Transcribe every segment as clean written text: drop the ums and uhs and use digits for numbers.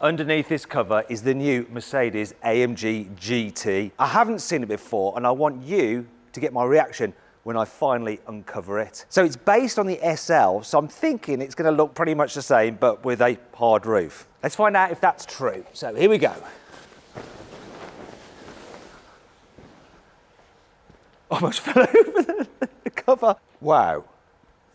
Underneath this cover is the new Mercedes Amg Gt. I haven't seen it before, and I want you to get my reaction when I finally uncover it. So it's based on the SL, so I'm thinking it's going to look pretty much the same, but with a hard roof. Let's find out if that's true. So here we go. Almost fell over the cover. Wow.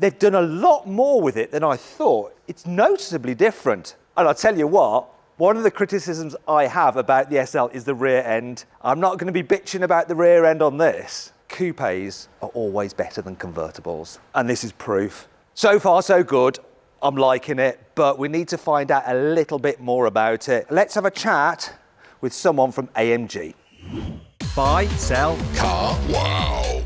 They've done a lot more with it than I thought. It's noticeably different. And I'll tell you what, one of the criticisms I have about the SL is the rear end. I'm not going to be bitching about the rear end on this. Coupes are always better than convertibles. And this is proof. So far, so good. I'm liking it, but we need to find out a little bit more about it. Let's have a chat with someone from AMG. Buy, sell, Car wow.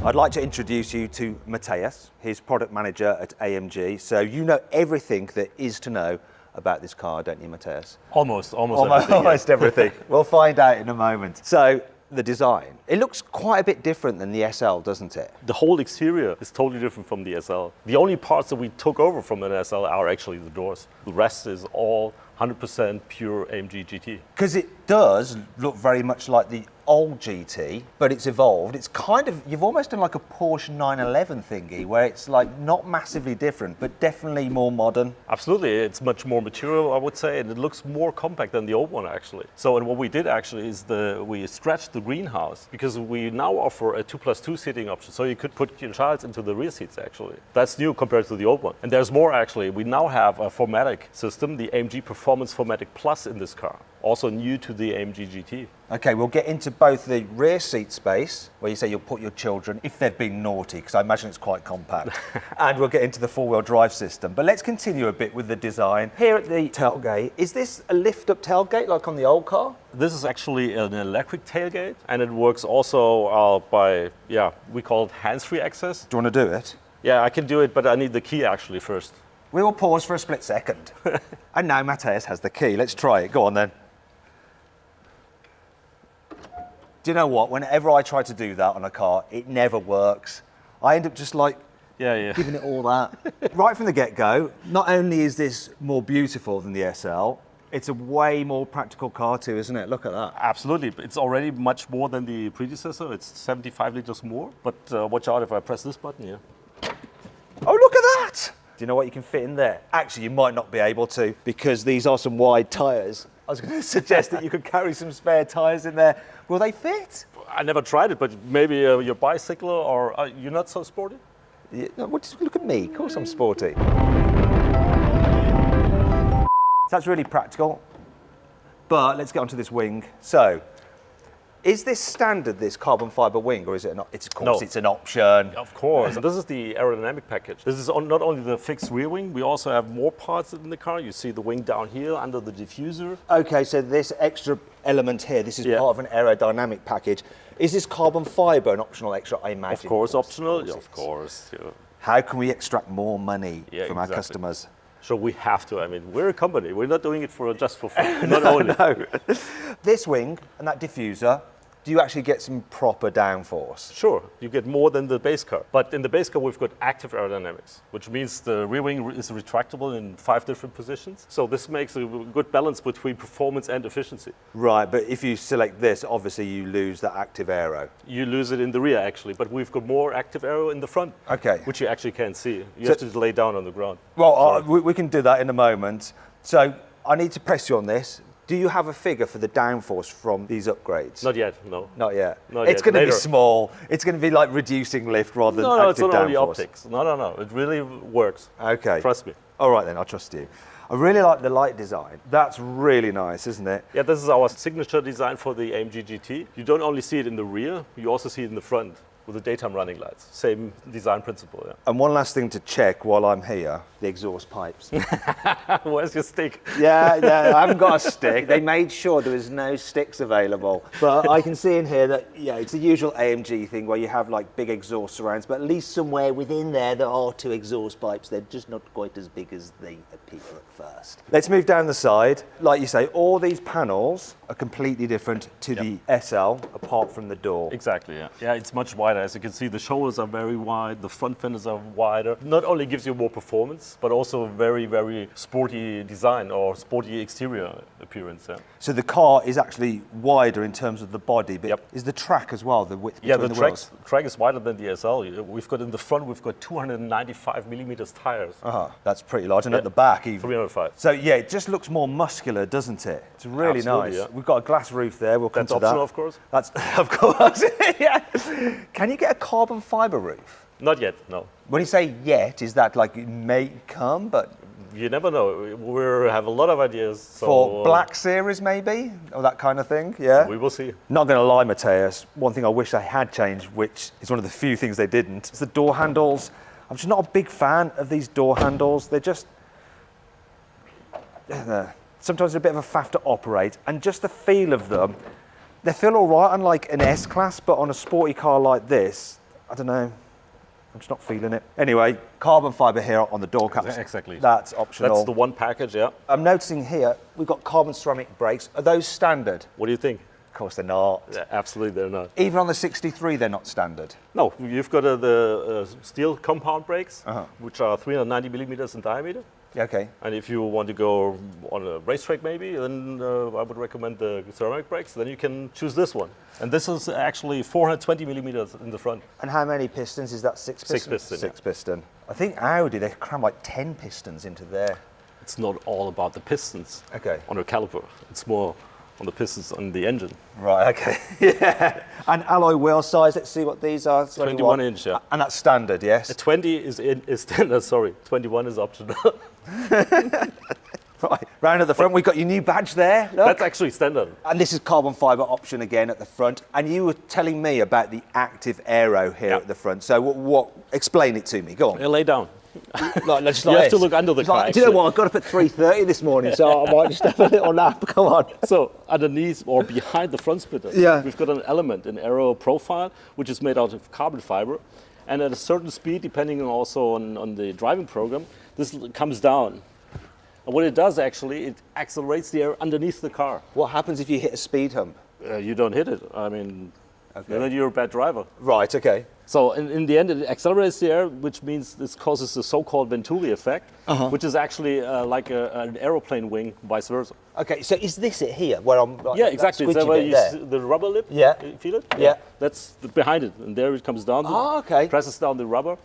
I'd like to introduce you to Matthias, his product manager at AMG. So you know everything there is to know about this car, don't you, Matthias? Almost everything. Almost everything. We'll find out in a moment. So the design, it looks quite a bit different than the SL, doesn't it? The whole exterior is totally different from the SL. The only parts that we took over from an SL are actually the doors. The rest is all 100% pure AMG GT. Because it does look very much like the old GT, but it's evolved. It's kind of, you've almost done like a Porsche 911 thingy, where it's like not massively different, but definitely more modern. Absolutely, it's much more material, I would say, and it looks more compact than the old one, actually. So, and what we did actually is we stretched the greenhouse, because we now offer a 2+2 seating option, so you could put your child into the rear seats, actually. That's new compared to the old one. And there's more, actually. We now have a 4MATIC system, the AMG Performance 4MATIC Plus in this car, also new to the AMG GT. Okay, we'll get into both the rear seat space, where you say you'll put your children, if they've been naughty, because I imagine it's quite compact, and we'll get into the four-wheel drive system. But let's continue a bit with the design. Here at the tailgate, is this a lift-up tailgate like on the old car? This is actually an electric tailgate, and it works also by, we call it hands-free access. Do you want to do it? Yeah, I can do it, but I need the key actually first. We will pause for a split second. And now Matthias has the key. Let's try it. Go on then. Do you know what? Whenever I try to do that on a car, it never works. I end up just like giving it all that. Right from the get-go, not only is this more beautiful than the SL, it's a way more practical car too, isn't it? Look at that. Absolutely. It's already much more than the predecessor. It's 75 liters more. But watch out if I press this button here. Oh, look at that! Do you know what you can fit in there? Actually, you might not be able to, because these are some wide tyres. I was going to suggest that you could carry some spare tyres in there. Will they fit? I never tried it, but maybe your bicycle, or you're not so sporty? Yeah, no, look at me. Of course I'm sporty. That's really practical. But let's get onto this wing. So, is this standard, this carbon fibre wing, or is it not? It's, of course, it's an option. Of course. This is the aerodynamic package. This is not only the fixed rear wing, we also have more parts in the car. You see the wing down here under the diffuser. Okay, so this extra element here, this is part of an aerodynamic package. Is this carbon fibre an optional extra, I imagine? Of course, optional. Yeah, of course. Yeah. How can we extract more money from our customers? So we have to. I mean, we're a company. We're not doing it just for fun. Not only. No. This wing and that diffuser, do you actually get some proper downforce? Sure, you get more than the base car. But in the base car, we've got active aerodynamics, which means the rear wing is retractable in 5 different positions. So this makes a good balance between performance and efficiency. Right, but if you select this, obviously you lose that active aero. You lose it in the rear, actually, but we've got more active aero in the front, which you actually can't see. You have to lay down on the ground. Well, we can do that in a moment. So I need to press you on this. Do you have a figure for the downforce from these upgrades? Not yet, no. Not yet? It's going to be small. It's going to be like reducing lift rather than active downforce. No, it's not only optics. No. It really works. Okay. Trust me. All right then, I'll trust you. I really like the light design. That's really nice, isn't it? Yeah, this is our signature design for the AMG GT. You don't only see it in the rear, you also see it in the front with the daytime running lights. Same design principle, yeah. And one last thing to check while I'm here, the exhaust pipes. Where's your stick? Yeah, I haven't got a stick. They made sure there was no sticks available. But I can see in here that, it's the usual AMG thing where you have like big exhaust surrounds, but at least somewhere within there are 2 exhaust pipes. They're just not quite as big as they appear at first. Let's move down the side. Like you say, all these panels are completely different to the SL, apart from the door. Exactly, yeah. Yeah, it's much wider. As you can see, the shoulders are very wide, the front fenders are wider. Not only gives you more performance, but also very, very sporty design or sporty exterior appearance. Yeah. So the car is actually wider in terms of the body, but Yep. is the track as well, the width Yeah, between the the wheels? track is wider than the SL. We've got in the front, we've got 295 millimeters tires. That's pretty large, and Yeah. at the back even. 305. So yeah, it just looks more muscular, doesn't it? It's really Absolutely, nice. yeah. We've got a glass roof there. We'll come That's to that. optional, of course. That's of course. Yeah. Can you get a carbon fiber roof? Not yet, no. When you say yet, is that like it may come, but You never know. We have a lot of ideas. So for Black Series maybe, or that kind of thing? Yeah. we will see. Not going to lie, Matthias, one thing I wish they had changed, which is one of the few things they didn't, is the door handles. I'm just not a big fan of these door handles. They're just... sometimes they're a bit of a faff to operate, and just the feel of them, they feel all right on like an S-Class, but on a sporty car like this, I don't know, I'm just not feeling it. Anyway, carbon fibre here on the door caps. Exactly. That's optional. That's the one package, yeah. I'm noticing here, we've got carbon ceramic brakes. Are those standard? What do you think? Of course they're not. Yeah, absolutely, they're not. Even on the 63, they're not standard. No, you've got the steel compound brakes, which are 390 millimeters in diameter. Yeah, okay. And if you want to go on a racetrack maybe, then I would recommend the ceramic brakes. Then you can choose this one. And this is actually 420 millimeters in the front. And how many pistons? Is that six pistons? Six piston, Six yeah. piston. I think Audi, they cram like 10 pistons into there. It's not all about the pistons Okay. on a caliper. It's more on the pistons on the engine. Right, okay. Yeah. And alloy wheel size, let's see what these are. 21 inch, yeah. And that's standard, yes? 20 is standard, sorry. 21 is optional. Right, round at the front, we've got your new badge there. Look. That's actually standard. And this is carbon fibre option again at the front. And you were telling me about the active aero here Yeah. at the front. So what explain it to me, go on. Lay down. Like, just You like have to this. look under the It's car, like, do you know actually. what, I got up at 3:30 this morning, so I might just have a little nap. Come on. So underneath or behind the front splitter, Yeah. we've got an element, an aero profile, which is made out of carbon fiber. And at a certain speed, depending also on the driving program, this comes down. And what it does actually, it accelerates the air underneath the car. What happens if you hit a speed hump? You don't hit it. I mean, Okay. then you're a bad driver. Right, okay. So in the end, it accelerates the air, which means this causes the so-called Venturi effect, which is actually like an aeroplane wing, vice versa. Okay, so is this it here, where I'm like, Yeah, that exactly. Is squidgy that where bit you there? see the rubber lip? Yeah. You feel it? Yeah. That's behind it, and there it comes down. Ah, okay. Presses down the rubber,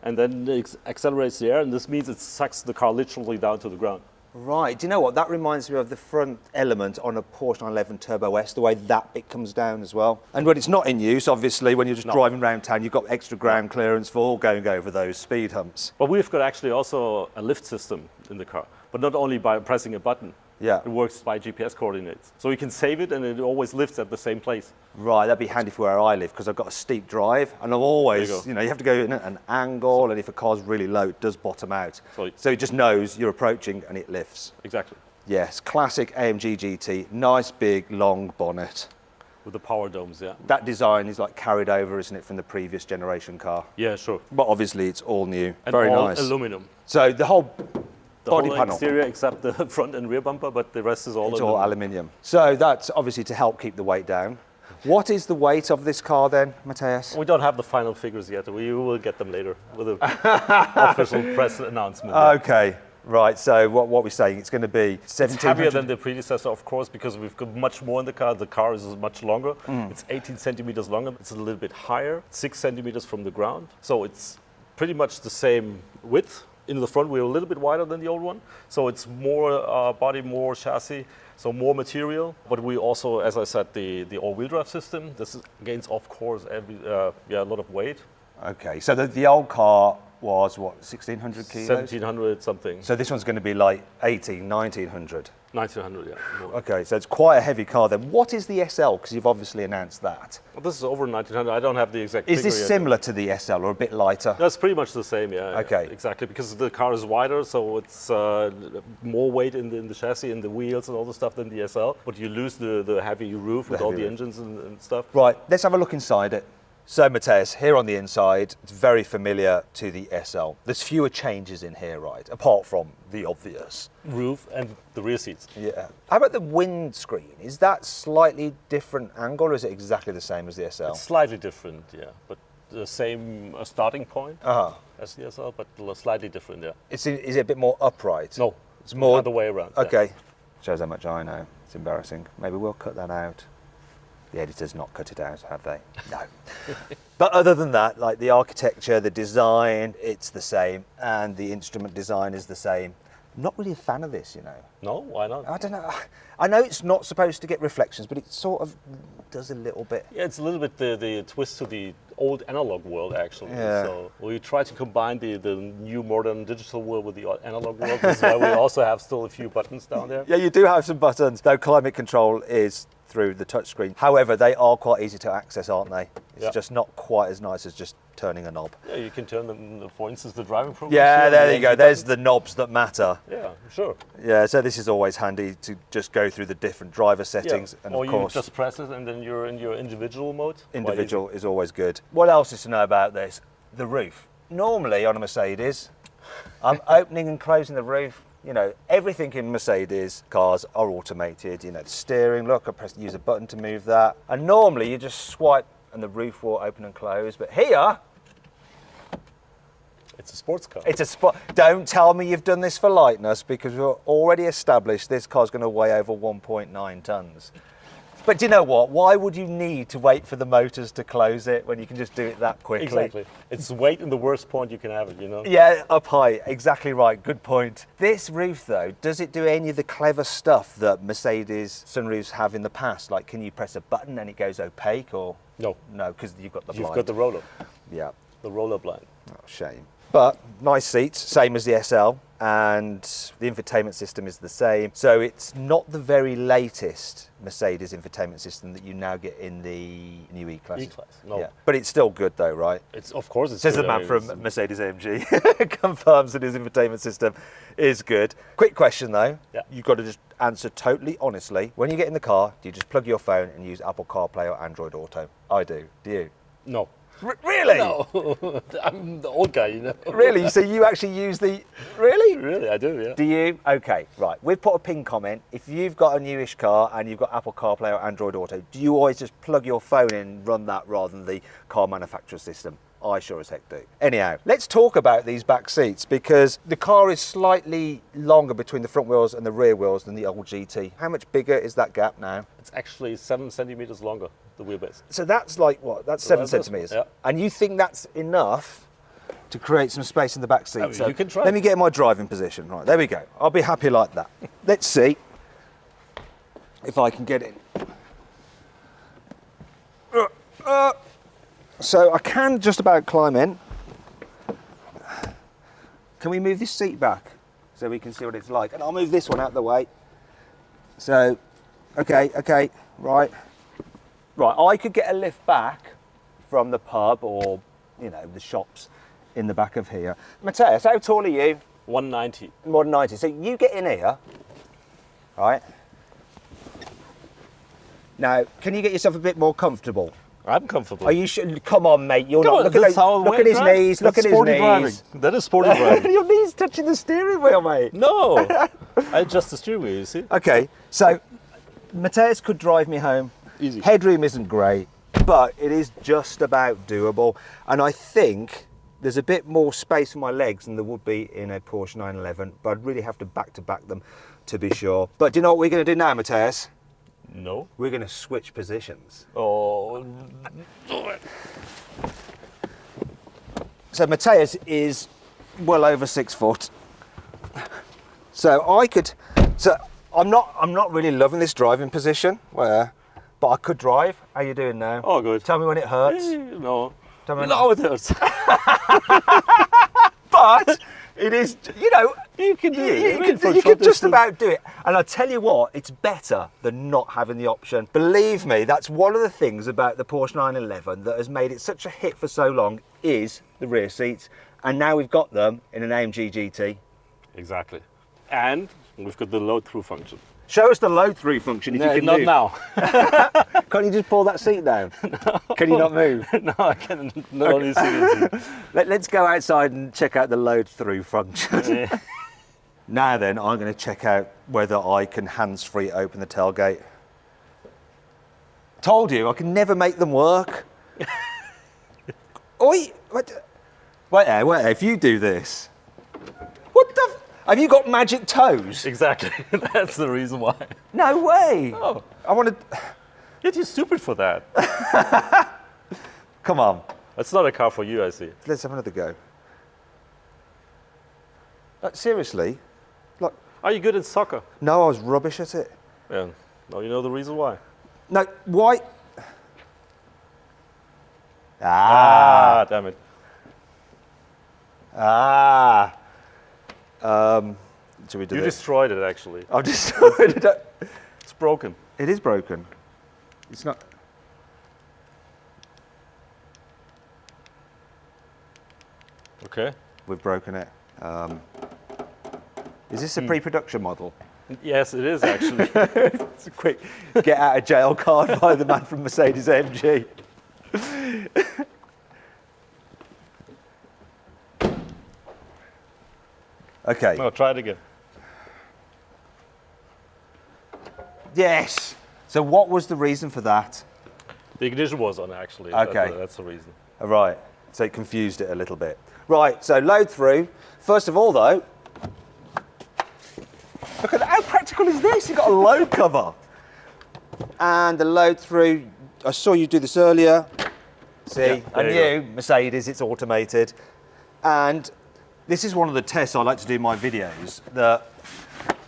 and then it accelerates the air, and this means it sucks the car literally down to the ground. Right, do you know what? That reminds me of the front element on a Porsche 911 Turbo S, the way that bit comes down as well. And when it's not in use, obviously, when you're just driving around town, you've got extra ground clearance for going over those speed humps. But we've got actually also a lift system in the car, but not only by pressing a button. Yeah. It works by GPS coordinates. So you can save it, and it always lifts at the same place. Right, that'd be handy for where I live, because I've got a steep drive, and I'm always, There you go. you have to go in at an angle, and if a car's really low, it does bottom out. So it just knows you're approaching, and it lifts. Exactly. Yes, classic AMG GT, nice big long bonnet. With the power domes, yeah. That design is like carried over, isn't it, from the previous generation car? Yeah, sure. But obviously it's all new, And very all nice. aluminum. So the whole The body whole panel, exterior except the front and rear bumper, but the rest is all it's aluminum. all aluminium. So that's obviously to help keep the weight down. What is the weight of this car then, Matthias? We don't have the final figures yet. We will get them later with an official press announcement. Okay, right, so what we're saying, it's going to be It's heavier 1700. than the predecessor, of course, because we've got much more in the car. The car is much longer. Mm. It's 18 centimeters longer. It's a little bit higher, 6 centimeters from the ground. So it's pretty much the same width. In the front, we're a little bit wider than the old one. So it's more body, more chassis, so more material. But we also, as I said, the all-wheel drive system. This is, gains, of course, a lot of weight. Okay, so the old car was what, 1600 kilos? 1700 something. So this one's going to be like 18, 1900. 1900, yeah. More. Okay, so it's quite a heavy car then. What is the SL? Because you've obviously announced that. Well, this is over 1900. I don't have the exact Is figure this yet. similar to the SL or a bit lighter? That's pretty much the same, yeah. Okay. Exactly, because the car is wider, so it's more weight in the chassis and the wheels and all the stuff than the SL. But you lose the heavy roof with all heavy the roof. engines and stuff. Right, let's have a look inside it. So Matthias, here on the inside, it's very familiar to the SL. There's fewer changes in here, right? Apart from the obvious. Roof and the rear seats. Yeah. How about the windscreen? Is that slightly different angle or is it exactly the same as the SL? It's slightly different, yeah. But the same starting point as the SL, but slightly different, yeah. Is it a bit more upright? No, It's more other way around. yeah. Okay. Shows how much I know. It's embarrassing. Maybe we'll cut that out. The editors not cut it out, have they? No. But other than that, like the architecture, the design, it's the same, and the instrument design is the same. I'm not really a fan of this, you know. No, why not? I don't know. I know it's not supposed to get reflections, but it sort of does a little bit. Yeah, it's a little bit the twist to the old analog world, actually. Yeah. So we try to combine the new modern digital world with the analog world. This is why we also have still a few buttons down there. Yeah, you do have some buttons, though climate control is through the touchscreen. However, they are quite easy to access, aren't they? It's Yeah. just not quite as nice as just turning a knob. Yeah, you can turn them, for instance, the driving program. Yeah, here, there the you go. AMG There's buttons. the knobs that matter. Yeah, sure. Yeah, so this is always handy to just go through the different driver settings, and or of course, you just press it and then you're in your individual mode. Quite individual is always good. What else is to know about this? The roof. Normally on a Mercedes, I'm opening and closing the roof. You know, everything in Mercedes cars are automated. You know, the steering, look, I use a button to move that. And normally you just swipe and the roof will open and close. But here, It's a sports car. it's a spot. Don't tell me you've done this for lightness, because we've already established this car's going to weigh over 1.9 tons. But do you know what? Why would you need to wait for the motors to close it when you can just do it that quickly? Exactly. It's weight in the worst point you can have it, you know? Yeah, up high. Exactly right. Good point. This roof, though, does it do any of the clever stuff that Mercedes sunroofs have in the past? Like, can you press a button and it goes opaque, or No. no? Because you've got the You've blind. got the roller. Yeah. The roller blind. Oh, shame. But nice seats, same as the SL, and the infotainment system is the same. So it's not the very latest Mercedes infotainment system that you now get in the new E-Class. E-Class, no. Yeah. But it's still good, though, right? It's of course it's Says the good. man I mean, from it's- Mercedes AMG. Confirms that his infotainment system is good. Quick question though. Yeah. You've got to just answer totally honestly. When you get in the car, do you just plug your phone and use Apple CarPlay or Android Auto? I do. Do you? No. Really? No. I'm the old guy, you know. Really? So you actually use the... Really? Really, I do, yeah. Do you? Okay, right. We've put a pin comment. If you've got a newish car and you've got Apple CarPlay or Android Auto, do you always just plug your phone in and run that rather than the car manufacturer's system? I sure as heck do. Anyhow, let's talk about these back seats, because the car is slightly longer between the front wheels and the rear wheels than the old GT. How much bigger is that gap now? It's actually 7 centimeters longer, the wheelbase. So that's like what? That's 7 that's- centimetres. yeah. And you think that's enough to create some space in the back seat? I mean, you can try. Let me get in my driving position. Right, there we go. I'll be happy like that. Let's see if I can get in. So I can just about climb in. Can we move this seat back so we can see what it's like? And I'll move this one out of the way. So, okay, right. Right, I could get a lift back from the pub or, you know, the shops in the back of here. Matthias, how tall are you? 190. More than 90. So you get in here, right? Now, can you get yourself a bit more comfortable? I'm comfortable. Are you sure? Come on, mate. You're Come not. on, Look at that's those- how look at his right? knees. Look That's at his sporty knees. driving. That is sporty driving. Your knees touching the steering wheel, mate. No. I adjust the steering wheel, you see? Okay, so Matthias could drive me home. Easy. Headroom isn't great, but it is just about doable. And I think there's a bit more space for my legs than there would be in a Porsche 911, but I'd really have to back them to be sure. But do you know what we're going to do now, Matthias? No. We're going to switch positions. Oh. So Matthias is well over 6 foot. So I'm not really loving this driving position, but I could drive. How you doing now? Oh, good. Tell me when it hurts. No. Tell me when No, it hurts. But it is, you know, You can do it. I mean, for you short can just distance. about do it. And I'll tell you what, it's better than not having the option. Believe me, that's one of the things about the Porsche 911 that has made it such a hit for so long is the rear seats. And now we've got them in an AMG GT. Exactly. And we've got the load through function. Show us the load through function if No, you can not move. now. Can't you just pull that seat down? Can you not move? No, I can not only see it. Let's go outside and check out the load through function. Now then, I'm going to check out whether I can hands-free open the tailgate. Told you, I can never make them work. Oi! Wait there, if you do this. What the? Have you got magic toes? Exactly. That's the reason why. No way! Oh. I want to. You're too stupid for that. Come on, That's not a car for you, I see. let's have another go. Seriously? Like, Are you good at soccer? no, I was rubbish at it. Yeah. Now you know the reason why. No, why? Ah, damn it. Should we do You this? destroyed it, actually. I've destroyed it. It's broken. It is broken. It's not. Okay. We've broken it. Is this a pre-production model? Yes, it is, actually. It's a quick get out of jail card by the man from Mercedes Amg. Okay. No, try it again. Yes. So what was the reason for that? The ignition was on, actually. Okay. That's the reason. All right. So it confused it a little bit. Right. So load through. First of all, though, look at how practical is this? You've got a load cover. And the load through, I saw you do this earlier. See, Yeah, I there you knew Mercedes, it's automated. And this is one of the tests I like to do in my videos, that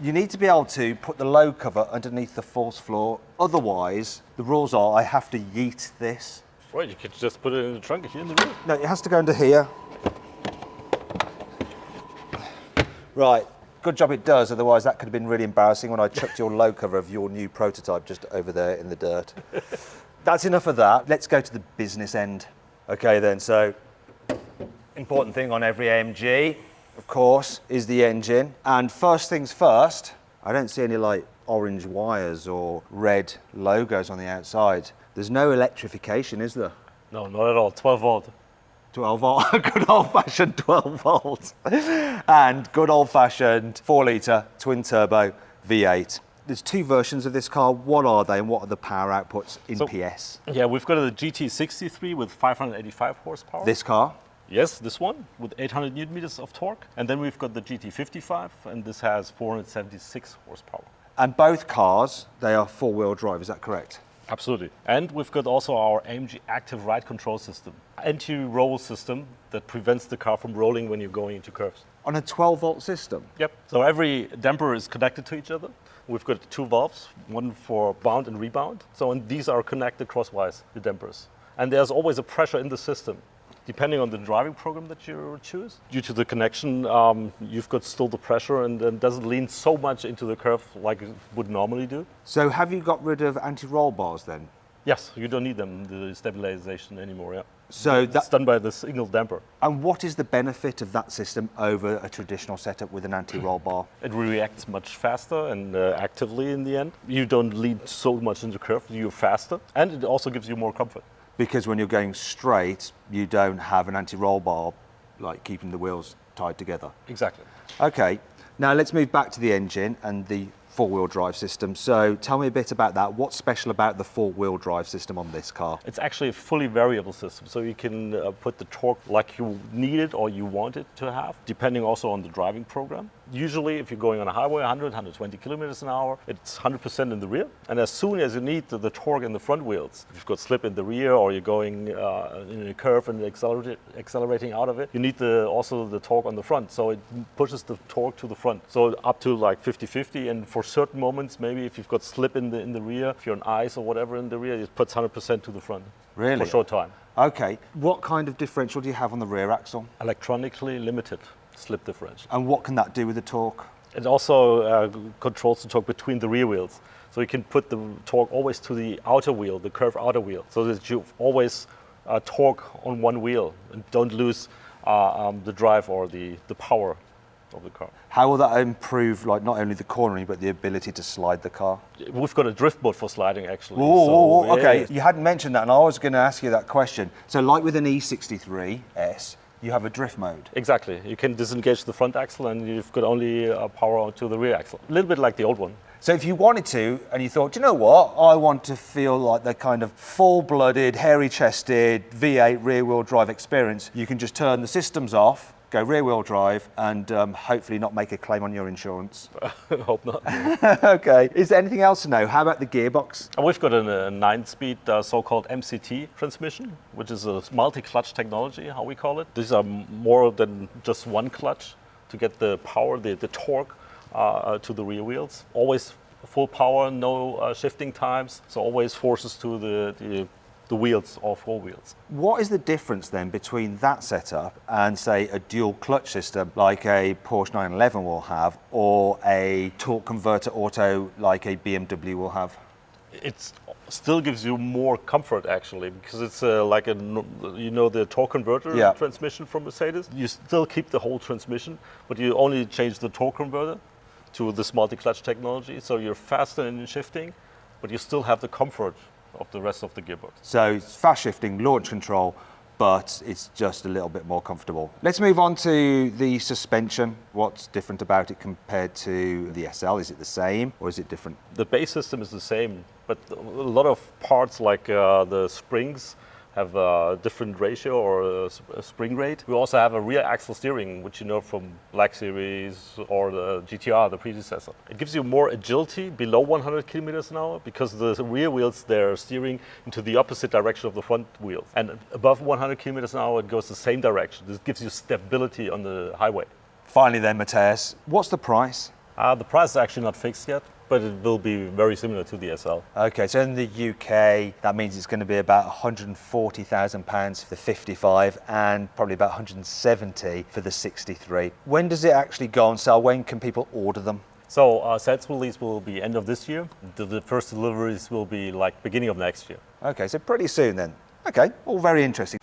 you need to be able to put the load cover underneath the false floor. Otherwise, the rules are I have to yeet this. Right, you could just put it in the trunk here in the rear. No, it has to go under here. Right, good job it does, otherwise that could have been really embarrassing when I chucked your load cover of your new prototype just over there in the dirt. That's enough of that. Let's go to the business end. Okay then, so important thing on every AMG, of course, is the engine. And first things first, I don't see any like orange wires or red logos on the outside. There's no electrification, is there? No, not at all. 12 volt. 12 volt, good old-fashioned 12 volts, and good old-fashioned 4-litre twin-turbo V8. There's two versions of this car. What are they, and what are the power outputs in PS? Yeah, we've got a GT63 with 585 horsepower. This car, Yes, this one with 800 newton meters of torque. And then we've got the GT55, and this has 476 horsepower. and both cars, they are four-wheel drive, is that correct? Absolutely. And we've got also our AMG active ride control system, anti-roll system that prevents the car from rolling when you're going into curves. On a 12-volt system? Yep. So every damper is connected to each other. We've got two valves, one for bound and rebound. So and these are connected crosswise, the dampers. And there's always a pressure in the system, depending on the driving program that you choose. Due to the connection, you've got still the pressure and it doesn't lean so much into the curve like it would normally do. So have you got rid of anti-roll bars then? Yes, you don't need them, the stabilization anymore, yeah. So It's done by the single damper. And what is the benefit of that system over a traditional setup with an anti-roll bar? It reacts much faster and actively in the end. You don't lean so much into the curve, you're faster. And it also gives you more comfort. Because when you're going straight, you don't have an anti-roll bar, like keeping the wheels tied together. Exactly. Okay, now let's move back to the engine and the four-wheel drive system. So tell me a bit about that. What's special about the four-wheel drive system on this car? It's actually a fully variable system, so you can put the torque like you need it or you want it to have, depending also on the driving program. Usually, if you're going on a highway 100, 120 kilometers an hour, it's 100% in the rear. And as soon as you need the torque in the front wheels, if you've got slip in the rear or you're going in a curve and accelerating out of it, you need also the torque on the front. So it pushes the torque to the front. So up to like 50-50, and for certain moments, maybe if you've got slip in the rear, if you're on ice or whatever in the rear, it puts 100% to the front. Really? For a short time. Okay, what kind of differential do you have on the rear axle? Electronically limited slip differential. And what can that do with the torque? It also controls the torque between the rear wheels. So you can put the torque always to the outer wheel, the curved outer wheel, so that you always torque on one wheel and don't lose the drive or the power of the car. How will that improve, like, not only the cornering, but the ability to slide the car? We've got a drift mode for sliding, actually. Oh, So, okay. yeah. You hadn't mentioned that, and I was going to ask you that question. So like with an E63S, you have a drift mode. Exactly. You can disengage the front axle and you've got only power to the rear axle. A little bit like the old one. So if you wanted to, and you thought, do you know what? I want to feel like the kind of full-blooded, hairy-chested V8 rear-wheel drive experience, you can just turn the systems off, go rear-wheel drive, and hopefully not make a claim on your insurance. I hope not. Okay. Is there anything else to know? How about the gearbox? We've got a 9-speed so-called MCT transmission, which is a multi-clutch technology, how we call it. These are more than just one clutch to get the power, the torque to the rear wheels. Always full power, no shifting times, so always forces to the wheels, all four wheels. What is the difference then between that setup and, say, a dual clutch system like a Porsche 911 will have, or a torque converter auto like a BMW will have? It still gives you more comfort actually, because it's like the torque converter transmission from Mercedes. You still keep the whole transmission, but you only change the torque converter to this multi-clutch technology, so you're faster in shifting, but you still have the comfort of the rest of the gearbox. So it's fast shifting, launch control, but it's just a little bit more comfortable. Let's move on to the suspension. What's different about it compared to the SL? Is it the same or is it different? The base system is the same, but a lot of parts like the springs have a different ratio or a spring rate. We also have a rear axle steering, which you know from Black Series or the GTR, the predecessor. It gives you more agility below 100 kilometers an hour because the rear wheels, they're steering into the opposite direction of the front wheels. And above 100 kilometers an hour, it goes the same direction. This gives you stability on the highway. Finally then, Matthias, what's the price? The price is actually not fixed yet, but it will be very similar to the SL. Okay, so in the UK, that means it's going to be about £140,000 for the 55 and probably about 170 for the 63. When does it actually go on sale? When can people order them? So sales release will be end of this year. The first deliveries will be like beginning of next year. Okay, so pretty soon then. Okay, all very interesting.